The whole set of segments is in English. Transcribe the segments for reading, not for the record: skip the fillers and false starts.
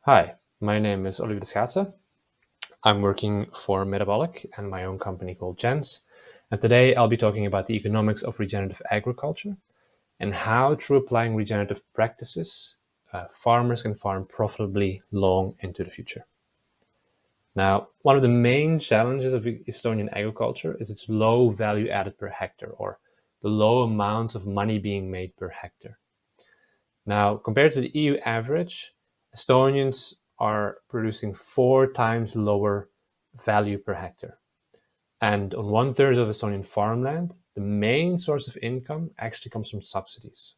Hi, my name is Oliver de Schaatse. I'm working for Metabolic and my own company called Gens. And today I'll be talking about the economics of regenerative agriculture and how, through applying regenerative practices, farmers can farm profitably long into the future. Now, one of the main challenges of Estonian agriculture is its low value added per hectare, or the low amounts of money being made per hectare. Now, compared to the EU average, Estonians are producing 4 times lower value per hectare. And on 1/3 of Estonian farmland, the main source of income actually comes from subsidies.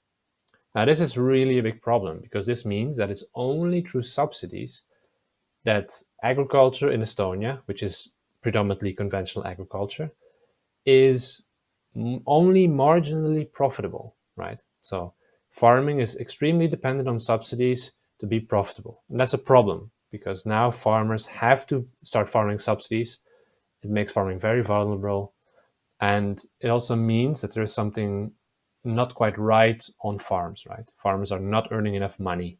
Now, this is really a big problem because this means that it's only through subsidies that agriculture in Estonia, which is predominantly conventional agriculture, is only marginally profitable, right? So farming is extremely dependent on subsidies to be profitable. And that's a problem because now farmers have to start farming subsidies. It makes farming very vulnerable. And it also means that there's something not quite right on farms, right? Farmers are not earning enough money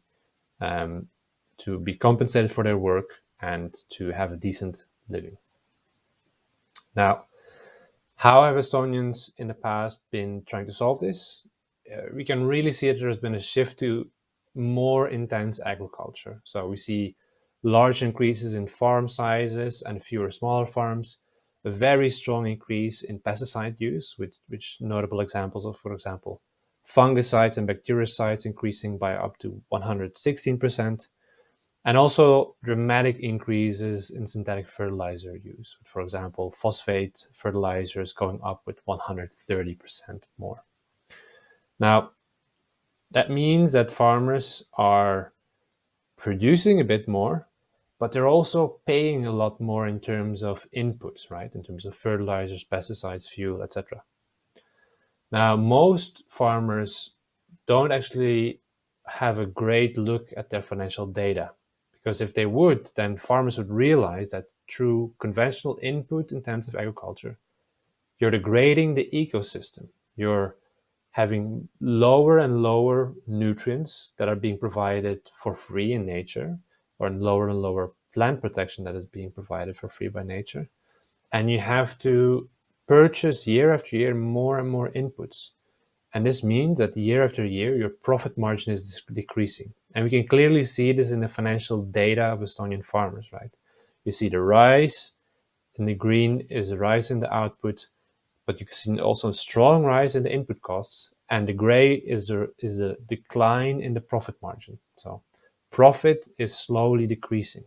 um, to be compensated for their work and to have a decent living. Now, how have Estonians in the past been trying to solve this? We can really see that there has been a shift to more intense agriculture. So we see large increases in farm sizes and fewer smaller farms, a very strong increase in pesticide use, which notable examples of, for example, fungicides and bactericides increasing by up to 116%, and also dramatic increases in synthetic fertilizer use. For example, phosphate fertilizers going up with 130% more. Now, that means that farmers are producing a bit more, but they're also paying a lot more in terms of inputs, right? In terms of fertilizers, pesticides, fuel, etc. Now, most farmers don't actually have a great look at their financial data. Because if they would, then farmers would realize that through conventional input intensive agriculture, you're degrading the ecosystem. You're having lower and lower nutrients that are being provided for free in nature, or lower and lower plant protection that is being provided for free by nature. And you have to purchase year after year more and more inputs. And this means that year after year, your profit margin is decreasing. And we can clearly see this in the financial data of Estonian farmers, right? You see the rise in the green is a rise in the output, but you can see also a strong rise in the input costs. And the gray is a decline in the profit margin. So profit is slowly decreasing.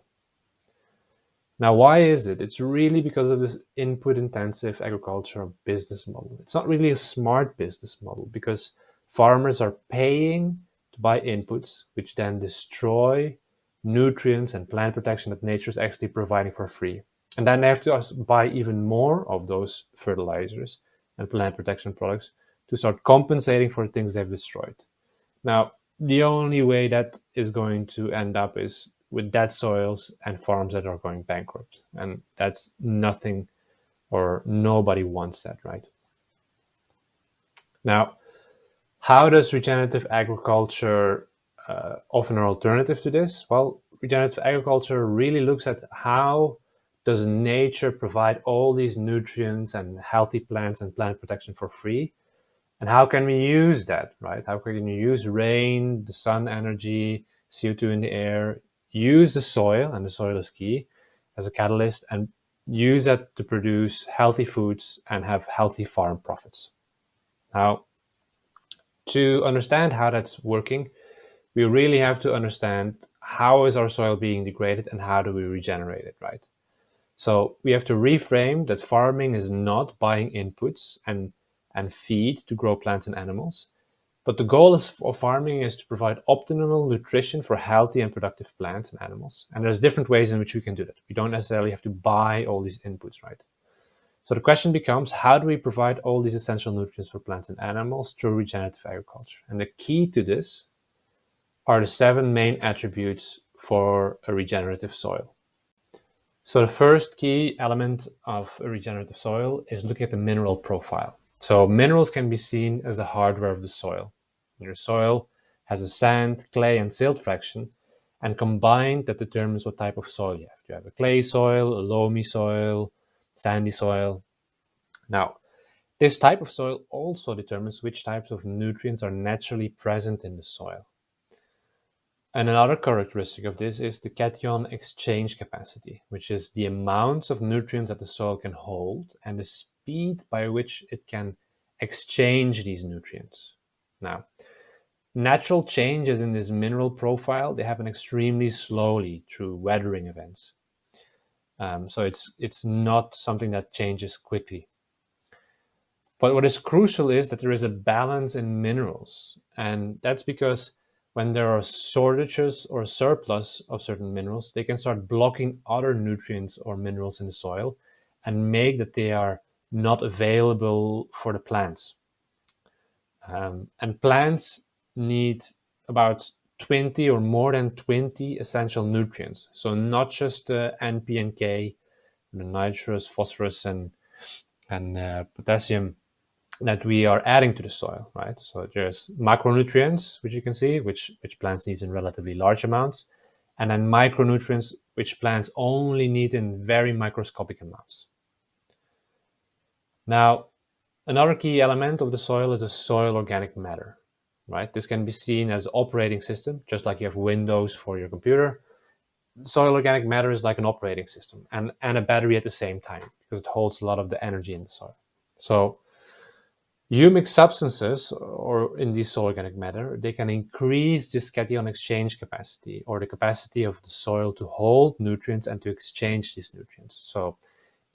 Now, why is it? It's really because of this input intensive agricultural business model. It's not really a smart business model because farmers are paying to buy inputs, which then destroy nutrients and plant protection that nature is actually providing for free. And then they have to buy even more of those fertilizers and plant protection products to start compensating for the things they've destroyed. Now, the only way that is going to end up is with dead soils and farms that are going bankrupt. And that's nothing, or nobody wants that, right? Now, how does regenerative agriculture offer an alternative to this? Well, regenerative agriculture really looks at how does nature provide all these nutrients and healthy plants and plant protection for free? And how can we use that, right? How can you use rain, the sun energy, CO2 in the air, use the soil, and the soil is key, as a catalyst, and use that to produce healthy foods and have healthy farm profits? Now, to understand how that's working, we really have to understand how is our soil being degraded and how do we regenerate it, right? So we have to reframe that farming is not buying inputs and feed to grow plants and animals, but the goal of farming is to provide optimal nutrition for healthy and productive plants and animals. And there's different ways in which we can do that. We don't necessarily have to buy all these inputs, right? So the question becomes, how do we provide all these essential nutrients for plants and animals through regenerative agriculture? And the key to this are the 7 main attributes for a regenerative soil. So the first key element of a regenerative soil is looking at the mineral profile. So minerals can be seen as the hardware of the soil. Your soil has a sand, clay, and silt fraction, And combined, that determines what type of soil you have. You have a clay soil, a loamy soil, sandy soil. Now, this type of soil also determines which types of nutrients are naturally present in the soil. And another characteristic of this is the cation exchange capacity, which is the amounts of nutrients that the soil can hold and the speed by which it can exchange these nutrients. Now, natural changes in this mineral profile, they happen extremely slowly through weathering events. So it's not something that changes quickly. But what is crucial is that there is a balance in minerals. And that's because when there are shortages or surplus of certain minerals, they can start blocking other nutrients or minerals in the soil and make that they are not available for the plants. And plants need about 20 or more than 20 essential nutrients. So not just the N, P, and K, the nitrous, phosphorus, and potassium that we are adding to the soil, right? So there's macronutrients, which you can see, which plants need in relatively large amounts, and then micronutrients, which plants only need in very microscopic amounts. Now, another key element of the soil is the soil organic matter, right? This can be seen as the operating system, just like you have Windows for your computer. Soil organic matter is like an operating system and a battery at the same time, because it holds a lot of the energy in the soil. So humic substances, or in this soil organic matter, they can increase this cation exchange capacity, or the capacity of the soil to hold nutrients and to exchange these nutrients. So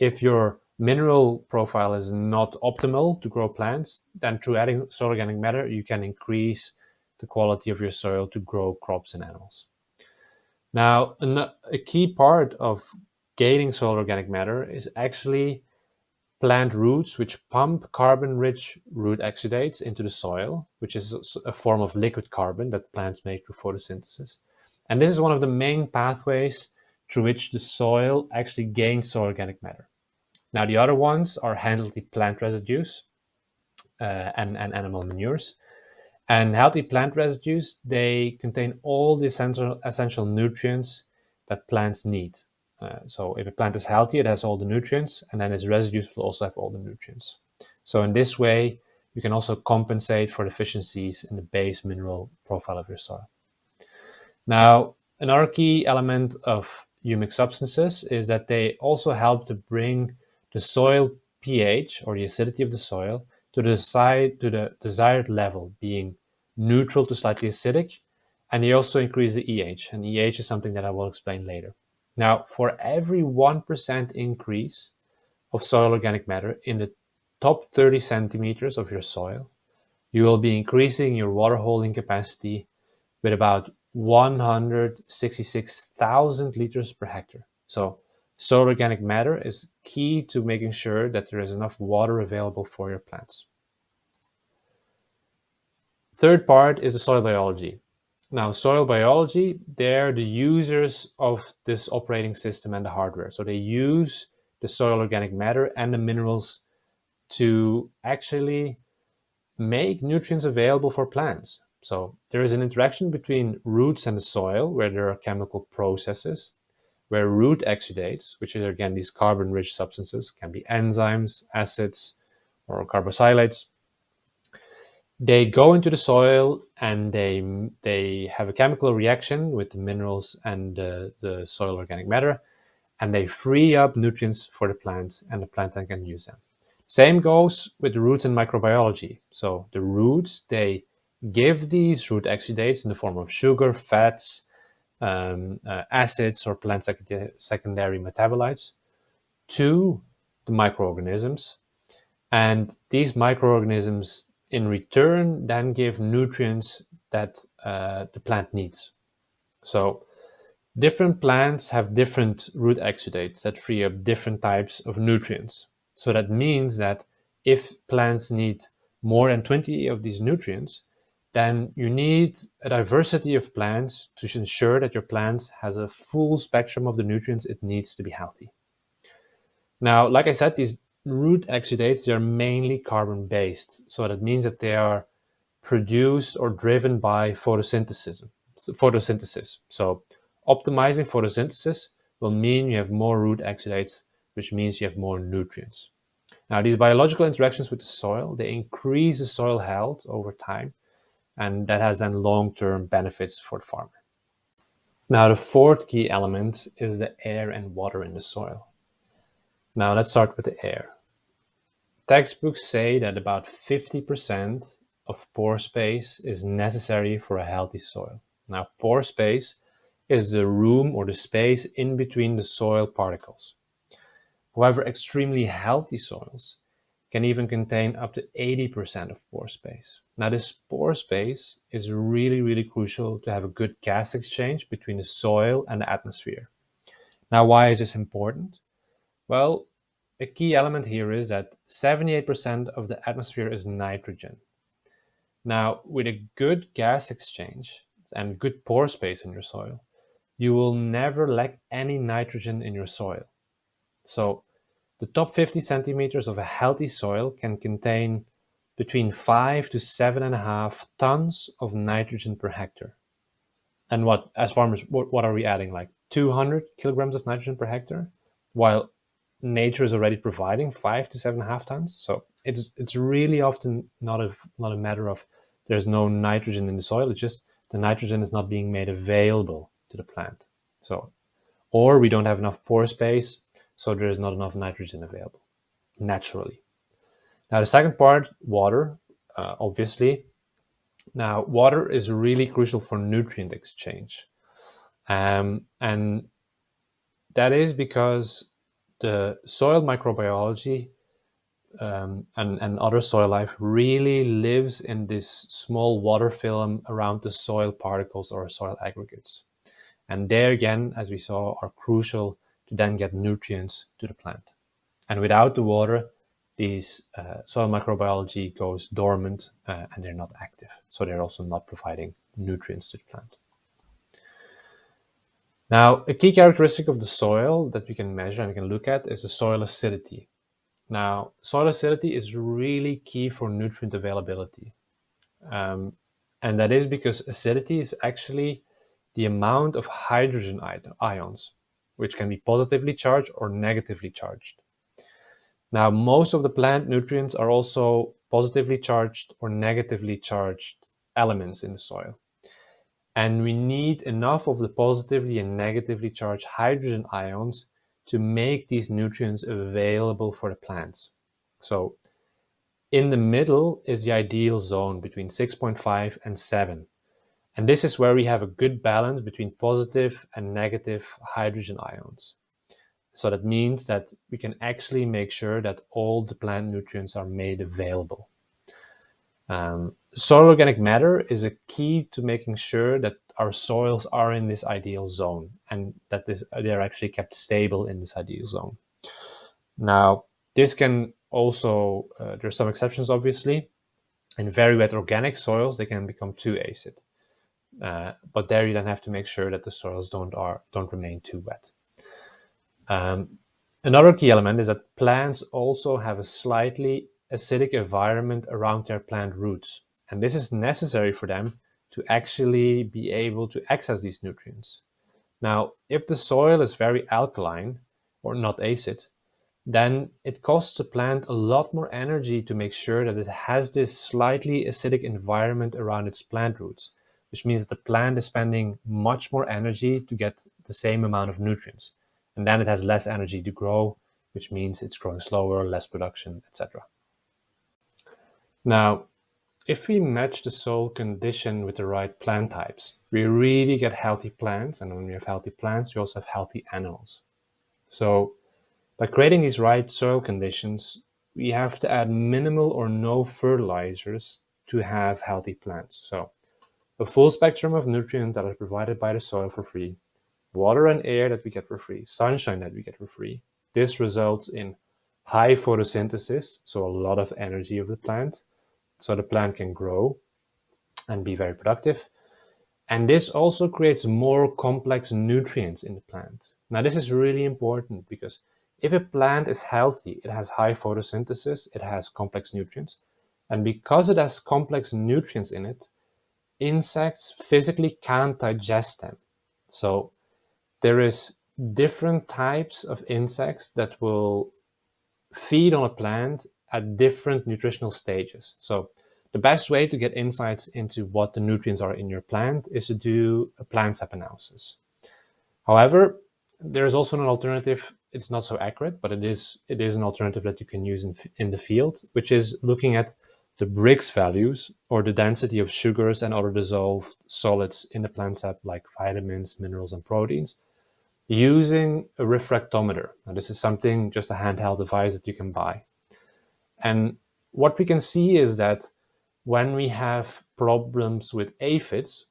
if your mineral profile is not optimal to grow plants, then through adding soil organic matter, you can increase the quality of your soil to grow crops and animals. Now, a key part of gaining soil organic matter is actually plant roots, which pump carbon-rich root exudates into the soil, which is a form of liquid carbon that plants make through photosynthesis. And this is one of the main pathways through which the soil actually gains soil organic matter. Now, the other ones are healthy plant residues and animal manures. And healthy plant residues, they contain all the essential nutrients that plants need. So if a plant is healthy, it has all the nutrients, and then its residues will also have all the nutrients. So in this way, you can also compensate for deficiencies in the base mineral profile of your soil. Now, another key element of humic substances is that they also help to bring the soil pH, or the acidity of the soil, to the desired level, being neutral to slightly acidic, and they also increase the EH, and EH is something that I will explain later. Now, for every 1% increase of soil organic matter in the top 30 centimeters of your soil, you will be increasing your water holding capacity with about 166,000 liters per hectare. So soil organic matter is key to making sure that there is enough water available for your plants. Third part is the soil biology. Now, soil biology, they're the users of this operating system and the hardware. So they use the soil organic matter and the minerals to actually make nutrients available for plants. So there is an interaction between roots and the soil, where there are chemical processes, where root exudates, which are again these carbon-rich substances, can be enzymes, acids, or carboxylates. They go into the soil and they have a chemical reaction with the minerals and the soil organic matter, and they free up nutrients for the plant, and the plant then can use them. Same goes with the roots in microbiology. So the roots, they give these root exudates in the form of sugar, fats, acids, or plant secondary metabolites to the microorganisms. And these microorganisms in return then give nutrients that the plant needs. So different plants have different root exudates that free up different types of nutrients. So that means that if plants need more than 20 of these nutrients, then you need a diversity of plants to ensure that your plant has a full spectrum of the nutrients it needs to be healthy. Now, like I said, these root exudates, they are mainly carbon-based. So that means that they are produced or driven by photosynthesis. So Optimizing photosynthesis will mean you have more root exudates, which means you have more nutrients. Now, these biological interactions with the soil, they increase the soil health over time, and that has then long-term benefits for the farmer. Now, the fourth key element is the air and water in the soil. Now, let's start with the air. Textbooks say that about 50% of pore space is necessary for a healthy soil. Now, pore space is the room or the space in between the soil particles. However, extremely healthy soils can even contain up to 80% of pore space. Now, this pore space is really crucial to have a good gas exchange between the soil and the atmosphere. Now, why is this important? Well, a key element here is that 78% of the atmosphere is nitrogen. Now, with a good gas exchange and good pore space in your soil, you will never lack any nitrogen in your soil. So, the top 50 centimeters of a healthy soil can contain between 5 to 7.5 tons of nitrogen per hectare. And as farmers, what are we adding? Like 200 kilograms of nitrogen per hectare, while nature is already providing 5 to 7.5 tons. So it's really often not a matter of there's no nitrogen in the soil. It's just the nitrogen is not being made available to the plant. So, or we don't have enough pore space, so there is not enough nitrogen available naturally. Now, the second part, water, obviously. Now, water is really crucial for nutrient exchange. And that is because the soil microbiology and other soil life really lives in this small water film around the soil particles or soil aggregates. And there again, as we saw, are crucial to then get nutrients to the plant. And without the water, these soil microbiology goes dormant and they're not active. So they're also not providing nutrients to the plant. Now, a key characteristic of the soil that we can measure and we can look at is the soil acidity. Now, soil acidity is really key for nutrient availability. And that is because acidity is actually the amount of hydrogen ions, which can be positively charged or negatively charged. Now, most of the plant nutrients are also positively charged or negatively charged elements in the soil. And we need enough of the positively and negatively charged hydrogen ions to make these nutrients available for the plants. So in the middle is the ideal zone between 6.5 and 7. And this is where we have a good balance between positive and negative hydrogen ions. So that means that we can actually make sure that all the plant nutrients are made available. Soil organic matter is a key to making sure that our soils are in this ideal zone and that they're actually kept stable in this ideal zone. Now, this can also, there's some exceptions obviously. In very wet organic soils, they can become too acid. But there you then have to make sure that the soils don't remain too wet. Another key element is that plants also have a slightly acidic environment around their plant roots. And this is necessary for them to actually be able to access these nutrients. Now, if the soil is very alkaline or not acid, then it costs the plant a lot more energy to make sure that it has this slightly acidic environment around its plant roots, which means that the plant is spending much more energy to get the same amount of nutrients. And then it has less energy to grow, which means it's growing slower, less production, etc. Now, if we match the soil condition with the right plant types, we really get healthy plants. And when we have healthy plants, we also have healthy animals. So by creating these right soil conditions, we have to add minimal or no fertilizers to have healthy plants. So a full spectrum of nutrients that are provided by the soil for free, water and air that we get for free, sunshine that we get for free. This results in high photosynthesis, so a lot of energy of the plant, so the plant can grow and be very productive. And this also creates more complex nutrients in the plant. Now, this is really important because if a plant is healthy, it has high photosynthesis, it has complex nutrients. And because it has complex nutrients in it, insects physically can't digest them. So there is different types of insects that will feed on a plant at different nutritional stages. So the best way to get insights into what the nutrients are in your plant is to do a plant sap analysis. However, there is also an alternative. It's not so accurate, but it is an alternative that you can use in the field, which is looking at the Brix values, or the density of sugars and other dissolved solids in the plant sap, like vitamins, minerals, and proteins, using a refractometer. Now, this is something, just a handheld device that you can buy. And what we can see is that when we have problems with aphids,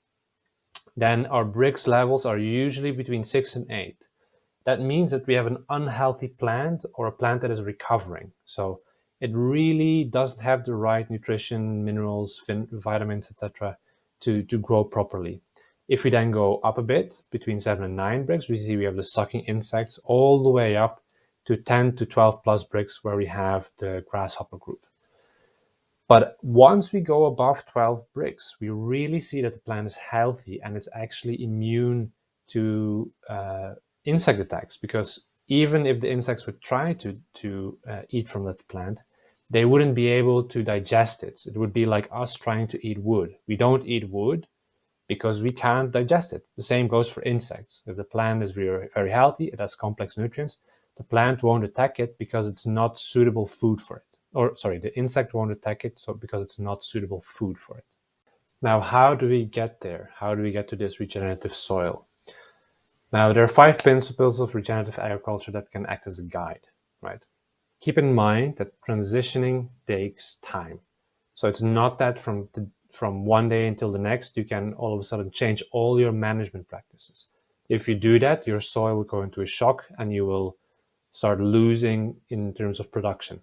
then our Brix levels are usually between 6 and 8. That means that we have an unhealthy plant, or a plant that is recovering. So it really doesn't have the right nutrition, minerals, vitamins, etc., to grow properly. If we then go up a bit, between 7 and 9 Brix, we see we have the sucking insects all the way up to 10 to 12 plus Brix, where we have the grasshopper group. But once we go above 12 Brix, we really see that the plant is healthy and it's actually immune to insect attacks, because even if the insects would try to eat from that plant, they wouldn't be able to digest it. It would be like us trying to eat wood. We don't eat wood because we can't digest it. The same goes for insects. If the plant is very, very healthy, it has complex nutrients, the plant won't attack it because it's not suitable food for it. Or sorry, the insect won't attack it because it's not suitable food for it. Now, how do we get there? How do we get to this regenerative soil? Now, there are 5 principles of regenerative agriculture that can act as a guide, right? Keep in mind that transitioning takes time. So it's not that from one day until the next, you can all of a sudden change all your management practices. If you do that, your soil will go into a shock and you will start losing in terms of production.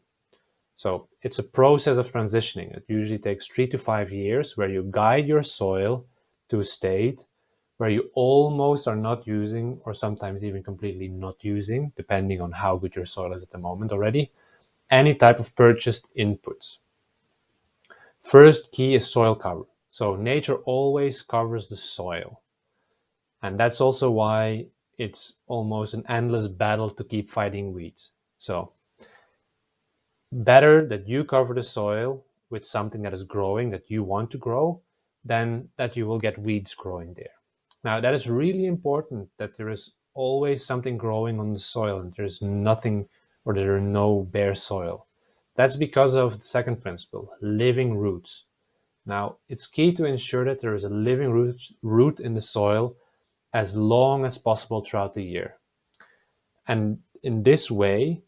So it's a process of transitioning. It usually takes 3 to 5 years, where you guide your soil to a state where you almost are not using, or sometimes even completely not using, depending on how good your soil is at the moment already, any type of purchased inputs. First key is soil cover. So nature always covers the soil. And that's also why it's almost an endless battle to keep fighting weeds. So better that you cover the soil with something that is growing, that you want to grow, than that you will get weeds growing there. Now, that is really important, that there is always something growing on the soil and there's nothing, or there are no bare soil. That's because of the second principle, living roots. Now, it's key to ensure that there is a living root in the soil as long as possible throughout the year. And in this way,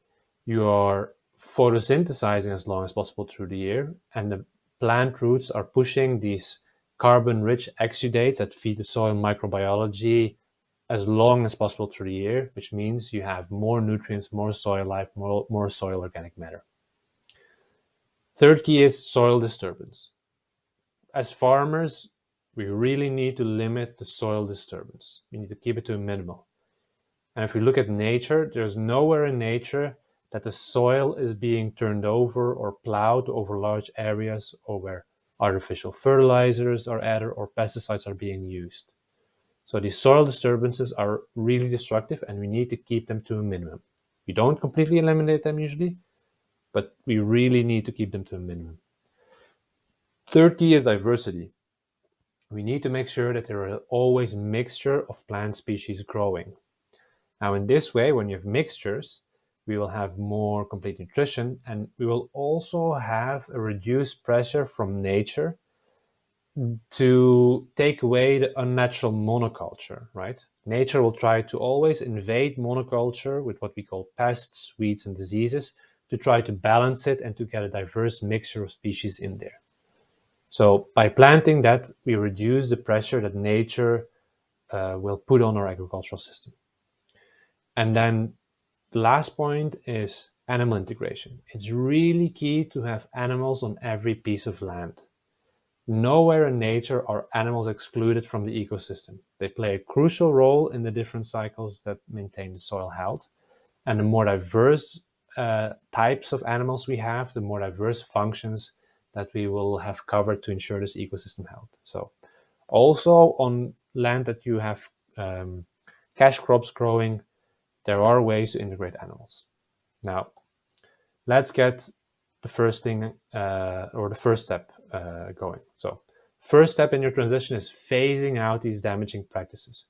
you are photosynthesizing as long as possible through the year, and the plant roots are pushing these carbon-rich exudates that feed the soil microbiology as long as possible through the year, which means you have more nutrients, more soil life, more soil organic matter. Third key is soil disturbance. As farmers, we really need to limit the soil disturbance. We need to keep it to a minimum. And if we look at nature, there's nowhere in nature that the soil is being turned over or plowed over large areas, or where artificial fertilizers are added or pesticides are being used. So these soil disturbances are really destructive, and we need to keep them to a minimum. We don't completely eliminate them usually, but we really need to keep them to a minimum. Third key is diversity. We need to make sure that there is always a mixture of plant species growing. Now, in this way, when you have mixtures, we will have more complete nutrition, and we will also have a reduced pressure from nature to take away the unnatural monoculture, right? Nature will try to always invade monoculture with what we call pests, weeds, and diseases, to try to balance it and to get a diverse mixture of species in there. So by planting that, we reduce the pressure that nature will put on our agricultural system. And then the last point is animal integration. It's really key to have animals on every piece of land. Nowhere in nature are animals excluded from the ecosystem. They play a crucial role in the different cycles that maintain the soil health. And the more diverse types of animals we have, the more diverse functions that we will have covered to ensure this ecosystem health. So also on land that you have cash crops growing, there are ways to integrate animals. Now, let's get the first thing or the first step going. So, first step in your transition is phasing out these damaging practices.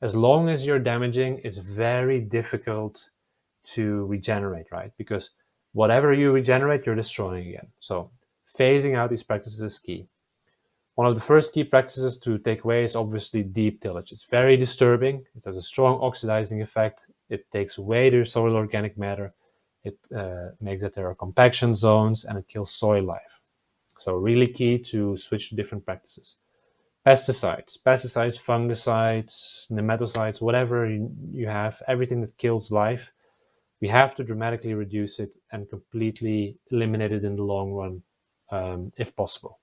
As long as you're damaging, it's very difficult to regenerate, right? Because whatever you regenerate, you're destroying again. So, phasing out these practices is key. One of the first key practices to take away is obviously deep tillage. It's very disturbing. It has a strong oxidizing effect. It takes away the soil organic matter. It makes that there are compaction zones, and it kills soil life. So really key to switch to different practices. Pesticides, fungicides, nematicides, whatever you have, everything that kills life, we have to dramatically reduce it and completely eliminate it in the long run, if possible.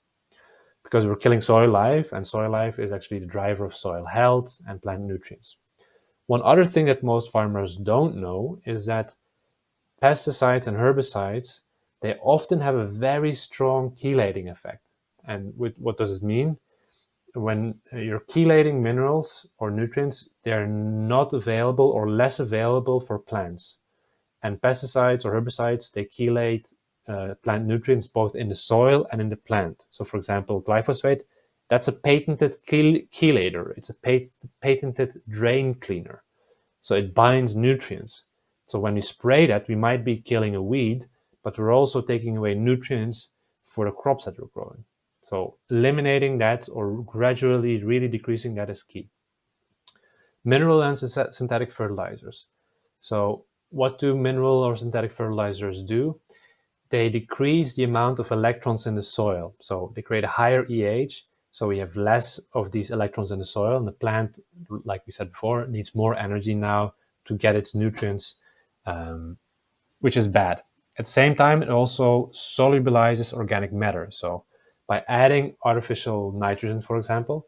Because we're killing soil life, and soil life is actually the driver of soil health and plant nutrients. One other thing that most farmers don't know is that pesticides and herbicides, they often have a very strong chelating effect. And what does it mean? When you're chelating minerals or nutrients, they're not available or less available for plants. And pesticides or herbicides, they chelate plant nutrients both in the soil and in the plant. So, for example, glyphosate, that's a patented chelator. It's a patented drain cleaner. So it binds nutrients. So when we spray that, we might be killing a weed, but we're also taking away nutrients for the crops that we're growing. So eliminating that or gradually really decreasing that is key. Mineral and synthetic fertilizers. So what do mineral or synthetic fertilizers do? They decrease the amount of electrons in the soil. So they create a higher EH, so we have less of these electrons in the soil, and the plant, like we said before, needs more energy now to get its nutrients, which is bad. At the same time, it also solubilizes organic matter. So by adding artificial nitrogen, for example,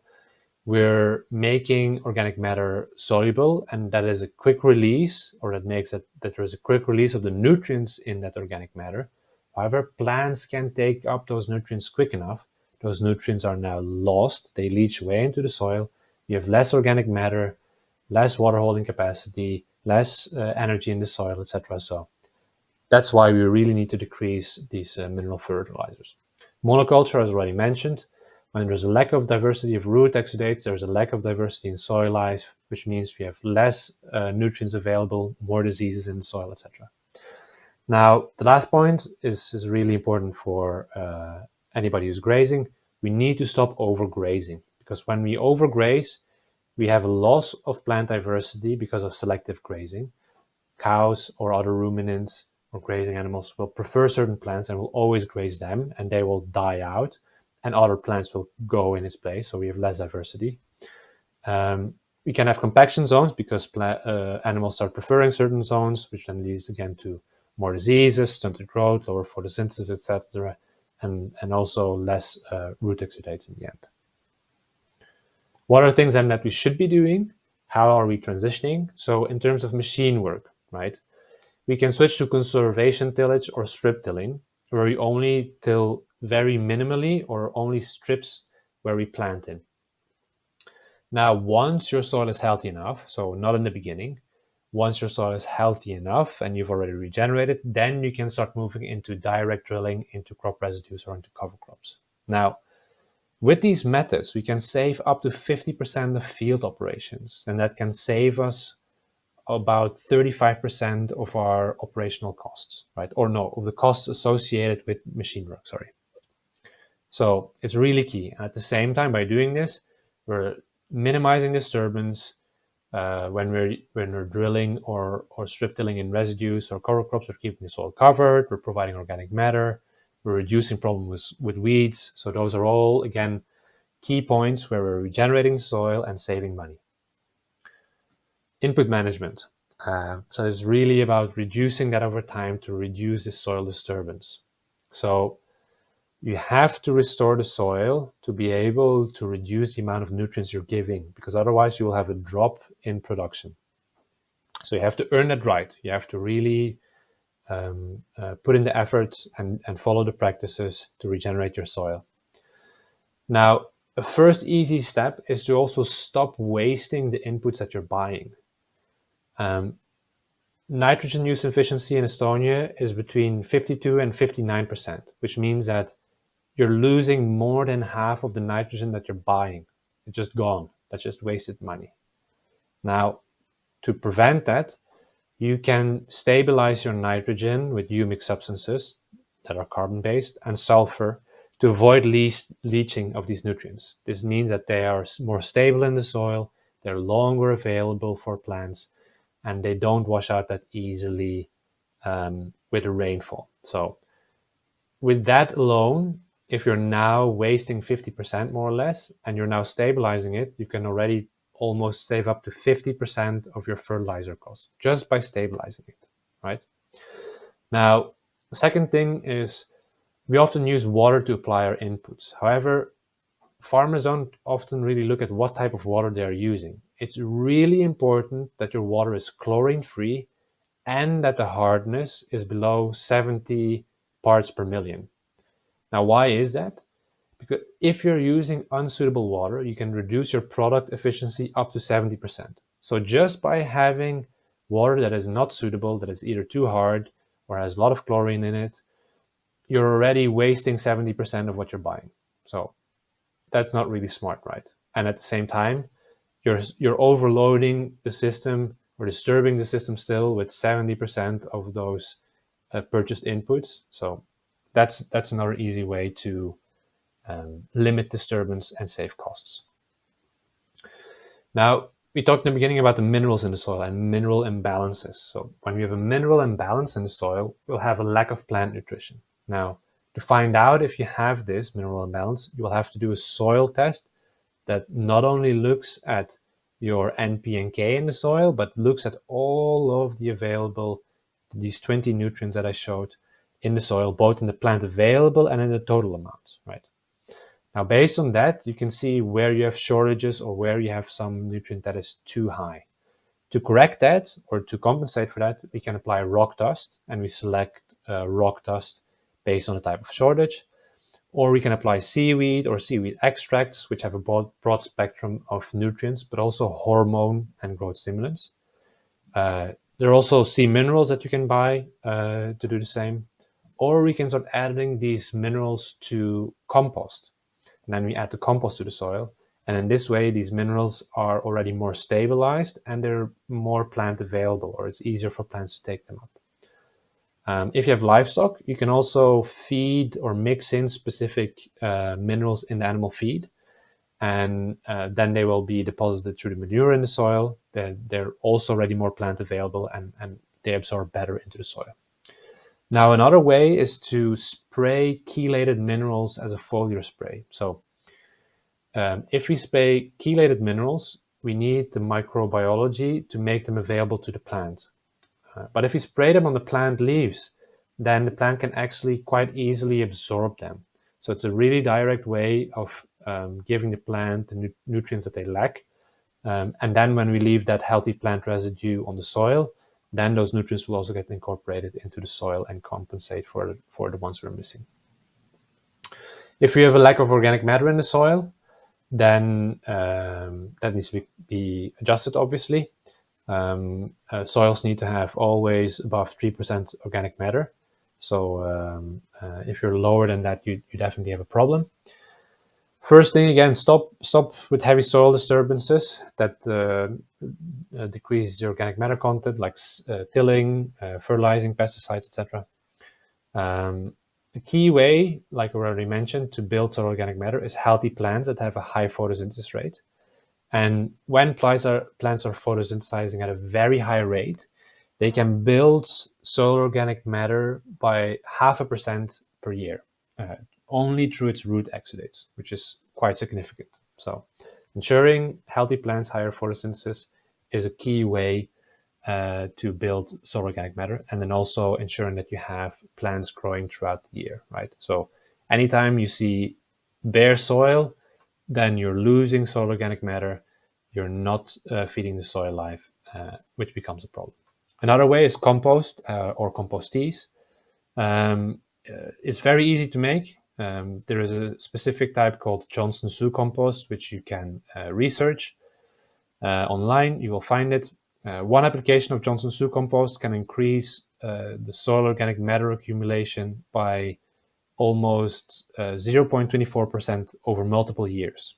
we're making organic matter soluble, and that is a quick release, or that makes it that there is a quick release of the nutrients in that organic matter. However, plants can take up those nutrients quick enough. Those nutrients are now lost. They leach away into the soil. You have less organic matter, less water holding capacity, less energy in the soil, etc. So that's why we really need to decrease these mineral fertilizers. Monoculture, as already mentioned, when there's a lack of diversity of root exudates, there's a lack of diversity in soil life, which means we have less nutrients available, more diseases in the soil, etc. Now, the last point is really important for anybody who's grazing. We need to stop overgrazing, because when we overgraze, we have a loss of plant diversity because of selective grazing. Cows or other ruminants or grazing animals will prefer certain plants and will always graze them, and they will die out, and other plants will go in its place, so we have less diversity. We can have compaction zones because animals start preferring certain zones, which then leads again to more diseases, stunted growth, lower photosynthesis, etc., and also less root exudates in the end. What are things then that we should be doing? How are we transitioning? So in terms of machine work, right? We can switch to conservation tillage or strip tilling, where we only till very minimally or only strips where we plant in. Now, once your soil is healthy enough, so not in the beginning, once your soil is healthy enough and you've already regenerated, then you can start moving into direct drilling into crop residues or into cover crops. Now, with these methods, we can save up to 50% of field operations, and that can save us about 35% of our operational costs, right? Or no, of the costs associated with machine work, sorry. So it's really key. And at the same time, by doing this, we're minimizing disturbance. When we're drilling or strip tilling in residues or cover crops, we're keeping the soil covered, we're providing organic matter, we're reducing problems with weeds. So those are all, again, key points where we're regenerating soil and saving money. Input management. So it's really about reducing that over time to reduce the soil disturbance. So you have to restore the soil to be able to reduce the amount of nutrients you're giving, because otherwise you will have a drop in production. So you have to earn that right. You have to really put in the effort and follow the practices to regenerate your soil. Now, a first easy step is to also stop wasting the inputs that you're buying. Um, Nitrogen use efficiency in Estonia is between 52 and 59%, which means that you're losing more than half of the nitrogen that you're buying. It's just gone. That's just wasted money. Now, to prevent that, you can stabilize your nitrogen with humic substances that are carbon-based and sulfur to avoid leaching of these nutrients. This means that they are more stable in the soil, they're longer available for plants, and they don't wash out that easily with the rainfall. So with that alone, if you're now wasting 50% more or less, and you're now stabilizing it, you can already almost save up to 50% of your fertilizer cost just by stabilizing it, right? Now, the second thing is we often use water to apply our inputs. However, farmers don't often really look at what type of water they are using. It's really important that your water is chlorine free and that the hardness is below 70 parts per million. Now, why is that? Because if you're using unsuitable water, you can reduce your product efficiency up to 70%. So just by having water that is not suitable, that is either too hard or has a lot of chlorine in it, you're already wasting 70% of what you're buying. So that's not really smart, right? And at the same time, you're overloading the system or disturbing the system still with 70% of those purchased inputs. So that's another easy way to limit disturbance and save costs. Now, we talked in the beginning about the minerals in the soil and mineral imbalances. So when we have a mineral imbalance in the soil, we'll have a lack of plant nutrition. Now, to find out if you have this mineral imbalance, you will have to do a soil test that not only looks at your NP and K in the soil, but looks at all of the available, these 20 nutrients that I showed in the soil, both in the plant available and in the total amounts, right? Now, based on that, you can see where you have shortages or where you have some nutrient that is too high. To correct that or to compensate for that, we can apply rock dust, and we select rock dust based on the type of shortage. Or we can apply seaweed or seaweed extracts, which have a broad spectrum of nutrients, but also hormone and growth stimulants. There are also sea minerals that you can buy to do the same. Or we can start adding these minerals to compost. And then we add the compost to the soil. And in this way, these minerals are already more stabilized and they're more plant available, or it's easier for plants to take them up. If you have livestock, you can also feed or mix in specific minerals in the animal feed. And then they will be deposited through the manure in the soil. They're also already more plant available and they absorb better into the soil. Now, another way is to spray chelated minerals as a foliar spray. So if we spray chelated minerals, we need the microbiology to make them available to the plant. But if we spray them on the plant leaves, then the plant can actually quite easily absorb them. So it's a really direct way of giving the plant the nutrients that they lack. And then when we leave that healthy plant residue on the soil, then those nutrients will also get incorporated into the soil and compensate for the ones we're missing. If we have a lack of organic matter in the soil, then that needs to be adjusted, obviously. Soils need to have always above 3% organic matter. So if you're lower than that, you definitely have a problem. First thing, again, stop with heavy soil disturbances that decrease the organic matter content, like tilling, fertilizing, pesticides, etc. A key way, like I already mentioned, to build soil organic matter is healthy plants that have a high photosynthesis rate. And when plants are photosynthesizing at a very high rate, they can build soil organic matter by 0.5% per year, only through its root exudates, which is quite significant. So ensuring healthy plants, higher photosynthesis is a key way to build soil organic matter, and then also ensuring that you have plants growing throughout the year, right? So anytime you see bare soil, then you're losing soil organic matter, you're not feeding the soil life, which becomes a problem. Another way is compost or compost teas. It's very easy to make. There is a specific type called Johnson-Su compost, which you can research online. You will find it. One application of Johnson Sioux compost can increase the soil organic matter accumulation by almost 0.24% over multiple years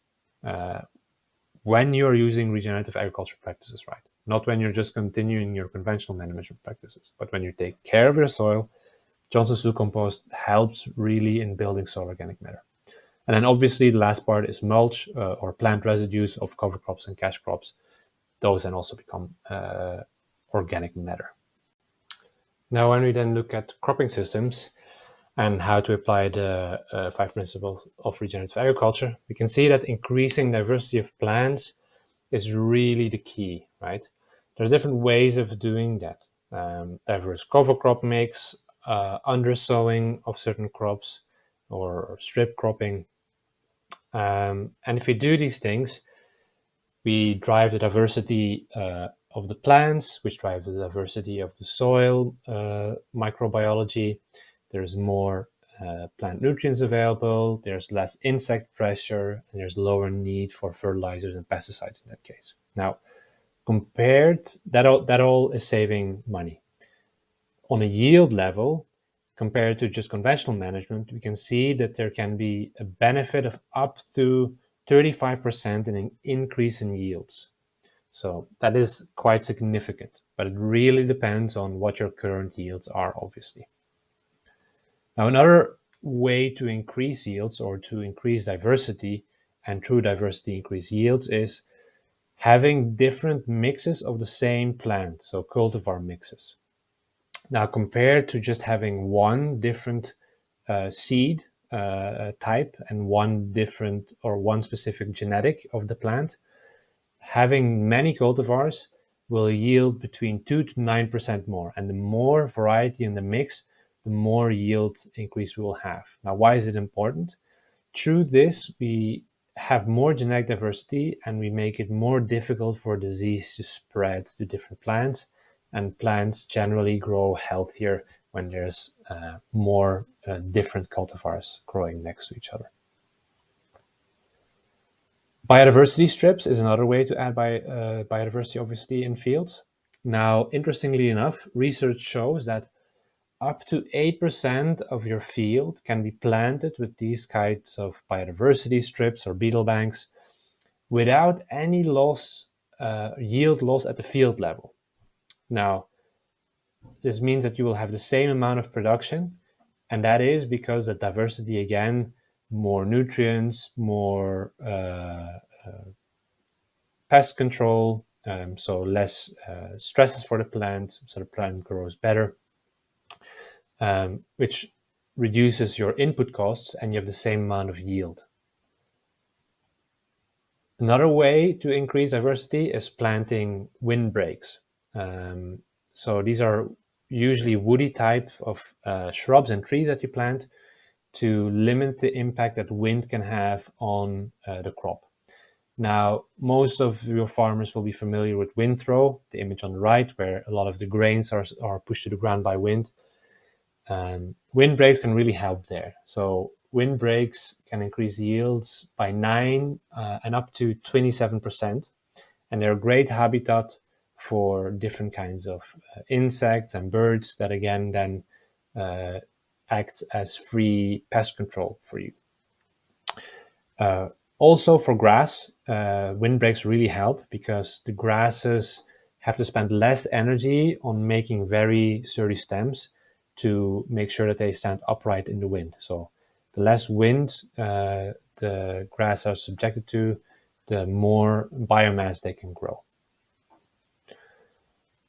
when you're using regenerative agriculture practices, right? Not when you're just continuing your conventional management practices, but when you take care of your soil. Johnson Sioux compost helps really in building soil organic matter. And then obviously the last part is mulch or plant residues of cover crops and cash crops. Those then also become organic matter. Now, when we then look at cropping systems and how to apply the 5 principles of regenerative agriculture, we can see that increasing diversity of plants is really the key, right? There's different ways of doing that. Diverse cover crop mix, undersowing of certain crops, or strip cropping. And if we do these things, we drive the diversity of the plants, which drives the diversity of the soil microbiology. There's more plant nutrients available, there's less insect pressure, and there's lower need for fertilizers and pesticides in that case. Now, compared, that all is saving money. On a yield level, compared to just conventional management, we can see that there can be a benefit of up to 35% in an increase in yields. So that is quite significant, but it really depends on what your current yields are, obviously. Now, another way to increase yields or to increase diversity, and through diversity increase yields, is having different mixes of the same plant, so cultivar mixes. Now, compared to just having one different seed type and one different or one specific genetic of the plant, having many cultivars will yield between 2 to 9% more. And the more variety in the mix, the more yield increase we will have. Now, why is it important? Through this, we have more genetic diversity and we make it more difficult for disease to spread to different plants, and plants generally grow healthier when there's more different cultivars growing next to each other. Biodiversity strips is another way to add biodiversity, obviously, in fields. Now, interestingly enough, research shows that up to 8% of your field can be planted with these kinds of biodiversity strips or beetle banks without any yield loss at the field level. Now, this means that you will have the same amount of production, and that is because the diversity, again, more nutrients, more pest control, so less stresses for the plant, so the plant grows better, which reduces your input costs and you have the same amount of yield. Another way to increase diversity is planting windbreaks. So these are usually woody type of shrubs and trees that you plant to limit the impact that wind can have on the crop. Now, most of your farmers will be familiar with windthrow, the image on the right, where a lot of the grains are pushed to the ground by wind. Windbreaks can really help there. So windbreaks can increase yields by 9 and up to 27%. And they're a great habitat for different kinds of insects and birds that again then act as free pest control for you. Also for grass, windbreaks really help because the grasses have to spend less energy on making very sturdy stems to make sure that they stand upright in the wind. So the less wind the grass are subjected to, the more biomass they can grow.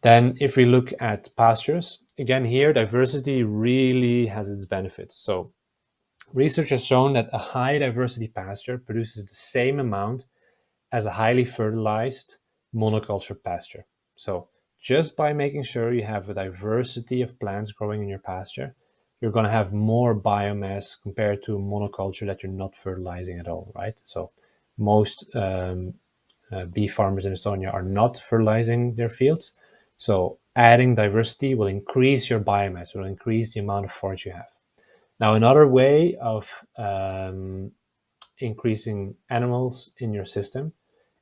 Then if we look at pastures, again here diversity really has its benefits. So research has shown that a high diversity pasture produces the same amount as a highly fertilized monoculture pasture. So just by making sure you have a diversity of plants growing in your pasture, you're going to have more biomass compared to a monoculture that you're not fertilizing at all, right? So most beef farmers in Estonia are not fertilizing their fields. So adding diversity will increase your biomass, will increase the amount of forage you have. Now, another way of increasing animals in your system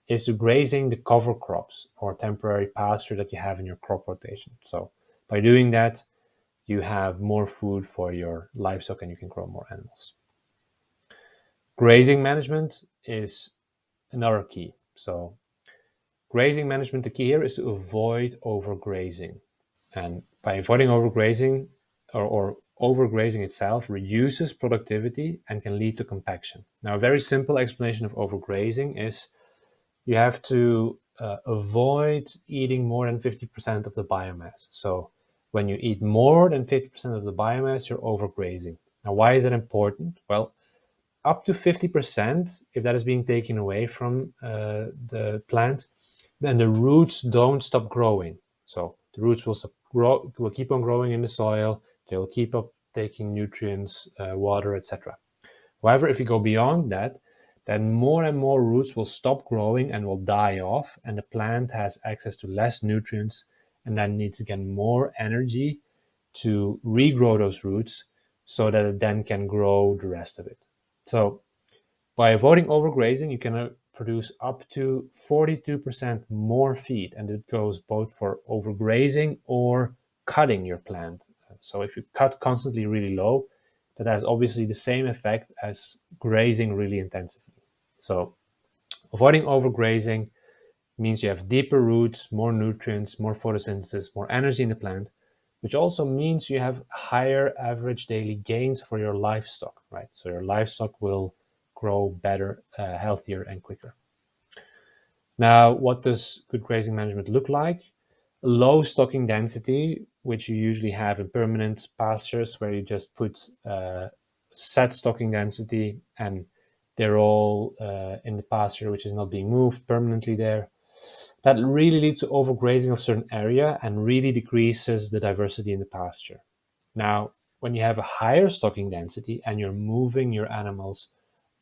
is to grazing the cover crops or temporary pasture that you have in your crop rotation. So by doing that, you have more food for your livestock and you can grow more animals. Grazing management is another key. So grazing management, the key here is to avoid overgrazing. And by avoiding overgrazing or overgrazing itself reduces productivity and can lead to compaction. Now, a very simple explanation of overgrazing is you have to avoid eating more than 50% of the biomass. So when you eat more than 50% of the biomass, you're overgrazing. Now, why is that important? Well, up to 50%, if that is being taken away from the plant, then the roots don't stop growing. So the roots will keep on growing in the soil. They will keep up taking nutrients, water, etc. However, if you go beyond that, then more and more roots will stop growing and will die off, and the plant has access to less nutrients and then needs again more energy to regrow those roots so that it then can grow the rest of it. So by avoiding overgrazing, you can produce up to 42% more feed, and it goes both for overgrazing or cutting your plant. So if you cut constantly really low, that has obviously the same effect as grazing really intensively. So avoiding overgrazing means you have deeper roots, more nutrients, more photosynthesis, more energy in the plant, which also means you have higher average daily gains for your livestock, right? So your livestock will grow better, healthier, and quicker. Now, what does good grazing management look like? Low stocking density, which you usually have in permanent pastures where you just put set stocking density and they're all in the pasture which is not being moved permanently there. That really leads to overgrazing of certain area and really decreases the diversity in the pasture. Now, when you have a higher stocking density and you're moving your animals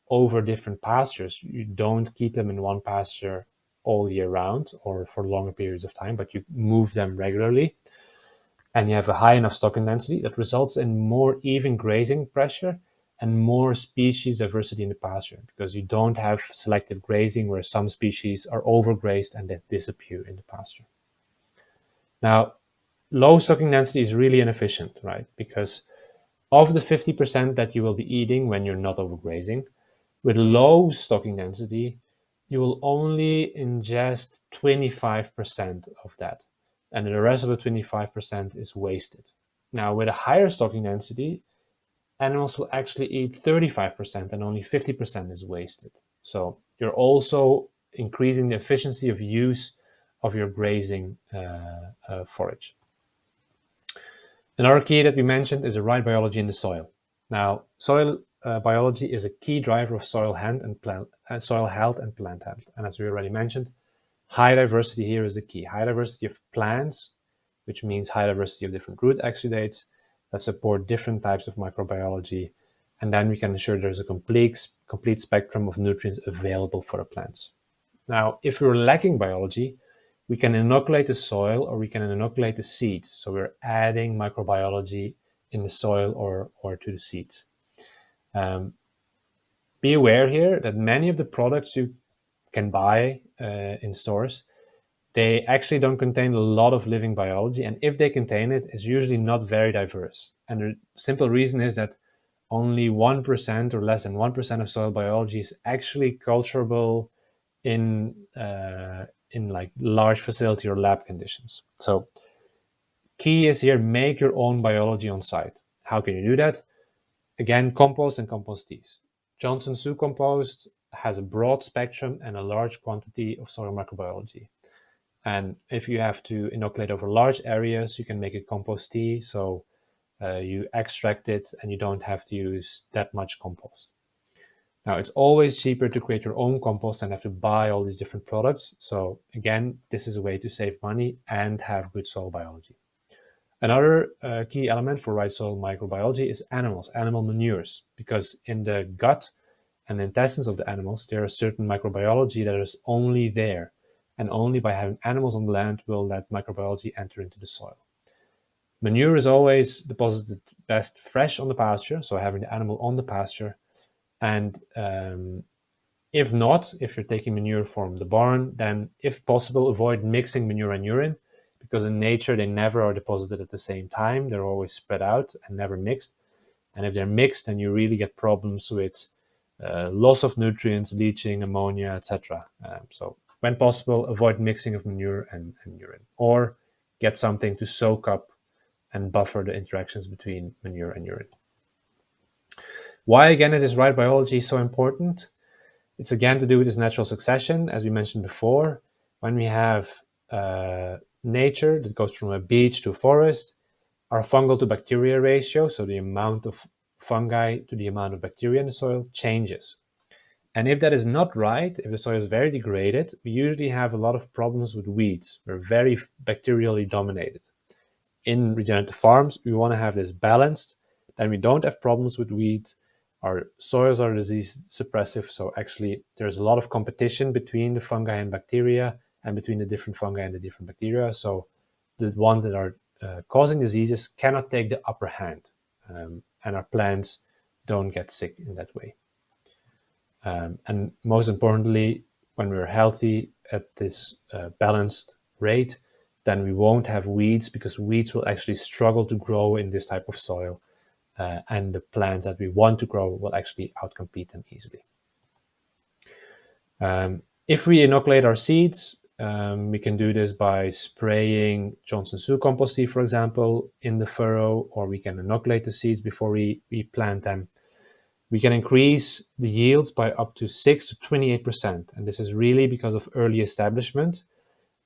over different pastures, you don't keep them in one pasture all year round or for longer periods of time, but you move them regularly, and you have a high enough stocking density that results in more even grazing pressure and more species diversity in the pasture, because you don't have selective grazing where some species are overgrazed and they disappear in the pasture. Now, low stocking density is really inefficient, right? Because of the 50% that you will be eating when you're not overgrazing, with low stocking density, you will only ingest 25% of that, and the rest of the 25% is wasted. Now, with a higher stocking density, animals will actually eat 35% and only 50% is wasted. So you're also increasing the efficiency of use of your grazing forage. Another key that we mentioned is the right biology in the soil. Now, soil biology is a key driver of soil health and plant health. And as we already mentioned, high diversity here is the key. High diversity of plants, which means high diversity of different root exudates that support different types of microbiology. And then we can ensure there's a complete spectrum of nutrients available for the plants. Now, if we're lacking biology, we can inoculate the soil or we can inoculate the seeds. So we're adding microbiology in the soil or to the seeds. Be aware here that many of the products you can buy in stores, they actually don't contain a lot of living biology. And if they contain it, it's usually not very diverse. And the simple reason is that only 1% or less than 1% of soil biology is actually culturable in like large facility or lab conditions. So key is here, make your own biology on site. How can you do that? Again, compost and compost teas. Johnson Sioux compost has a broad spectrum and a large quantity of soil microbiology. And if you have to inoculate over large areas, you can make a compost tea. So you extract it and you don't have to use that much compost. Now, it's always cheaper to create your own compost than have to buy all these different products. So again, this is a way to save money and have good soil biology. Another key element for right soil microbiology is animal manures, because in the gut and intestines of the animals, there is certain microbiology that is only there. And only by having animals on the land will that microbiology enter into the soil. Manure is always deposited best fresh on the pasture, so having the animal on the pasture. And If not, if you're taking manure from the barn, then if possible, avoid mixing manure and urine, because in nature they never are deposited at the same time. They're always spread out and never mixed. And if they're mixed, then you really get problems with loss of nutrients, leaching, ammonia, etc. So when possible, avoid mixing of manure and urine, or get something to soak up and buffer the interactions between manure and urine. Why, again, is this right biology so important? It's again to do with this natural succession, as we mentioned before. When we have nature that goes from a beach to a forest, our fungal to bacteria ratio, so the amount of fungi to the amount of bacteria in the soil, changes. And if that is not right, if the soil is very degraded, we usually have a lot of problems with weeds. We're very bacterially dominated. In regenerative farms, we want to have this balanced, then we don't have problems with weeds. Our soils are disease suppressive, so actually there's a lot of competition between the fungi and bacteria and between the different fungi and the different bacteria. So the ones that are causing diseases cannot take the upper hand, and our plants don't get sick in that way. And most importantly, when we're healthy at this balanced rate, then we won't have weeds, because weeds will actually struggle to grow in this type of soil, and the plants that we want to grow will actually outcompete them easily. If we inoculate our seeds, we can do this by spraying Johnson Sioux compost tea, for example, in the furrow, or we can inoculate the seeds before we plant them. We can increase the yields by up to 6 to 28%. And this is really because of early establishment,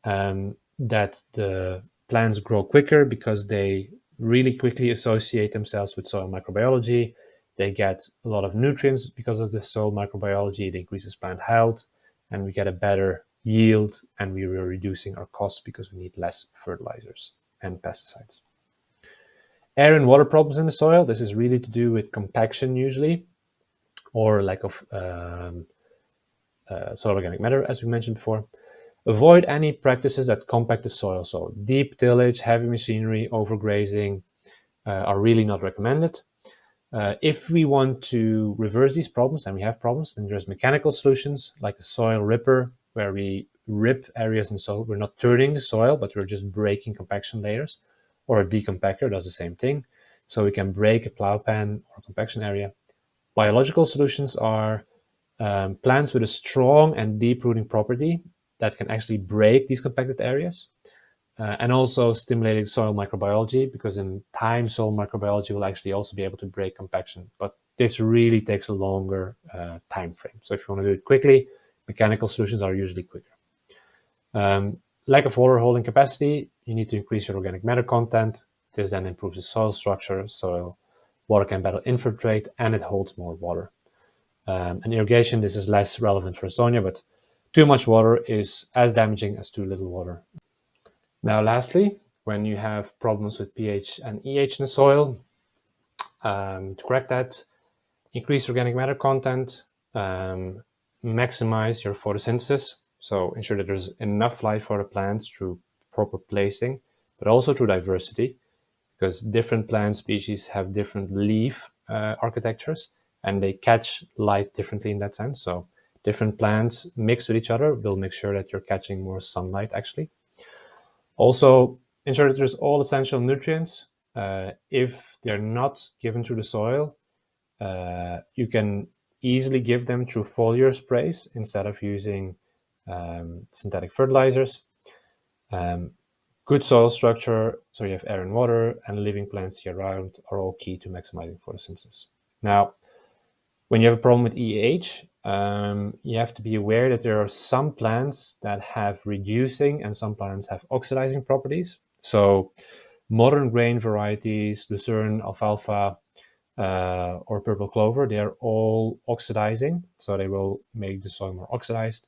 that the plants grow quicker because they really quickly associate themselves with soil microbiology. They get a lot of nutrients because of the soil microbiology. It increases plant health, and we get a better yield, and we are reducing our costs because we need less fertilizers and pesticides. Air and water problems in the soil. This is really to do with compaction usually, or lack of soil organic matter, as we mentioned before. Avoid any practices that compact the soil. So deep tillage, heavy machinery, overgrazing are really not recommended. If we want to reverse these problems, and we have problems, then there's mechanical solutions like a soil ripper, where we rip areas in soil. We're not turning the soil, but we're just breaking compaction layers. Or a decompactor does the same thing. So we can break a plow pan or compaction area. Biological solutions are plants with a strong and deep rooting property that can actually break these compacted areas. And also stimulating soil microbiology, because in time soil microbiology will actually also be able to break compaction, but this really takes a longer time frame. So if you want to do it quickly, mechanical solutions are usually quicker. Lack of water holding capacity, you need to increase your organic matter content. This then improves the soil structure, so water can better infiltrate and it holds more water. And irrigation, this is less relevant for Estonia, but too much water is as damaging as too little water. Now, lastly, when you have problems with pH and EH in the soil, to correct that, increase organic matter content, maximize your photosynthesis, so ensure that there's enough light for the plants through proper placing, but also through diversity, because different plant species have different leaf architectures, and they catch light differently in that sense. So different plants mixed with each other will make sure that you're catching more sunlight actually. Also, ensure that there's all essential nutrients. If they're not given through the soil, you can easily give them through foliar sprays instead of using synthetic fertilizers. Good soil structure, so you have air and water, and living plants year round are all key to maximizing photosynthesis. Now, when you have a problem with EH, you have to be aware that there are some plants that have reducing and some plants have oxidizing properties. So modern grain varieties, lucerne, alfalfa, or purple clover, they are all oxidizing, so they will make the soil more oxidized.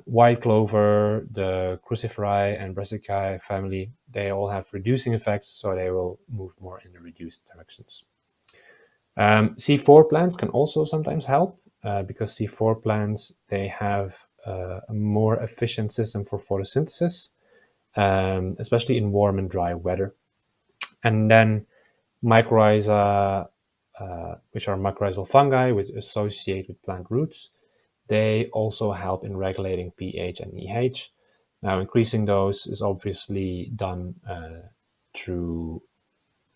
White clover, the cruciferae and brassicae family, they all have reducing effects, so they will move more in the reduced directions. C4 plants can also sometimes help, because C4 plants, they have a more efficient system for photosynthesis, especially in warm and dry weather. And then mycorrhiza, which are mycorrhizal fungi, which associate with plant roots, They also help in regulating pH and EH. Now, increasing those is obviously done through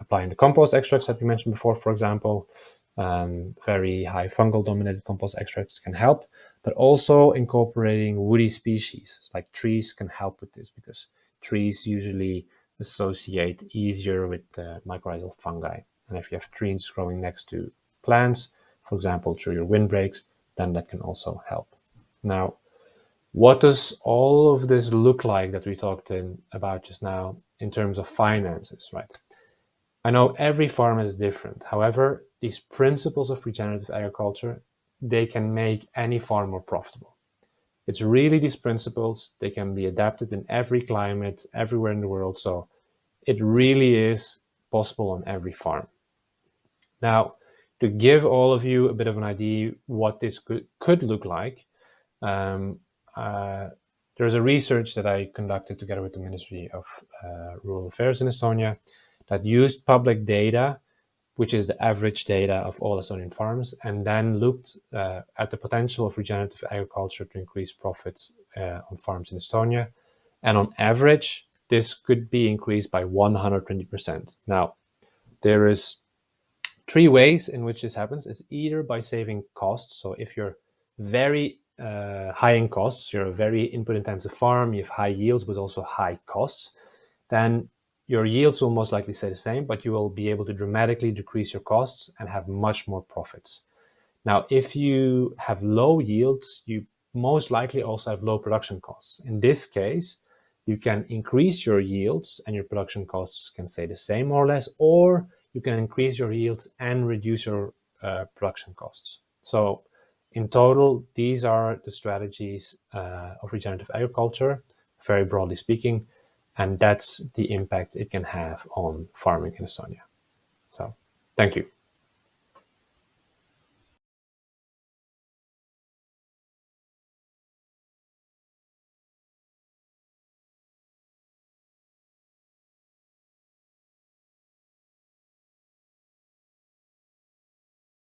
applying the compost extracts that we mentioned before, for example. Very high fungal dominated compost extracts can help, but also incorporating woody species like trees can help with this, because trees usually associate easier with mycorrhizal fungi. And if you have trees growing next to plants, for example, through your windbreaks, then that can also help. Now, what does all of this look like that we talked about just now in terms of finances, right? I know every farm is different. However, these principles of regenerative agriculture, they can make any farm more profitable. It's really these principles, they can be adapted in every climate, everywhere in the world. So it really is possible on every farm. Now, to give all of you a bit of an idea what this could look like, um, there's a research that I conducted together with the Ministry of Rural Affairs in Estonia that used public data, which is the average data of all Estonian farms, and then looked at the potential of regenerative agriculture to increase profits on farms in Estonia. And on average, this could be increased by 120%. Now, there is three ways in which this happens. Is either by saving costs. So if you're very high in costs, you're a very input intensive farm, you have high yields, but also high costs, then your yields will most likely stay the same, but you will be able to dramatically decrease your costs and have much more profits. Now, if you have low yields, you most likely also have low production costs. In this case, you can increase your yields and your production costs can stay the same more or less, or you can increase your yields and reduce your production costs. So in total, these are the strategies of regenerative agriculture, very broadly speaking, and that's the impact it can have on farming in Estonia. So thank you.